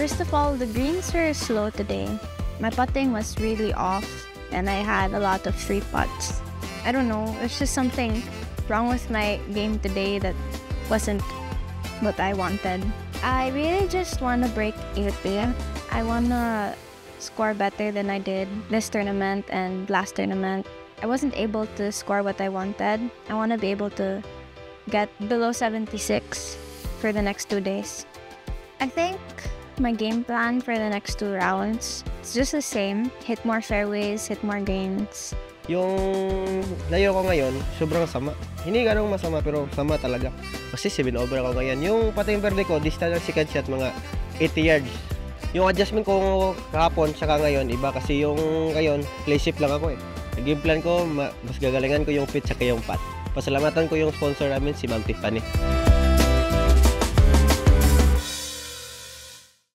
First of all, the greens were slow today. My putting was really off and I had a lot of free putts. I don't know, it's just something wrong with my game today that wasn't what I wanted. I really just want to break 80. I want to score better than I did this tournament and last tournament. I wasn't able to score what I wanted. I want to be able to get below 76 for the next 2 days. I think my game plan for the next 2 rounds, it's just the same. Hit more fairways, hit more greens. Yung layo ko ngayon, sobrang sama. Hindi ganong masama pero sama talaga. Kasi 7 over ako ngayon. Yung putting verde ko, distance ng second shot, mga 80 yards. Yung adjustment ko kahapon, saka ngayon, iba kasi yung ngayon, play safe lang ako eh. Yung game plan ko, mas gagalingan ko yung pitch saka yung putt. Pasalamatan ko yung sponsor namin, si Ma'am Tiffany.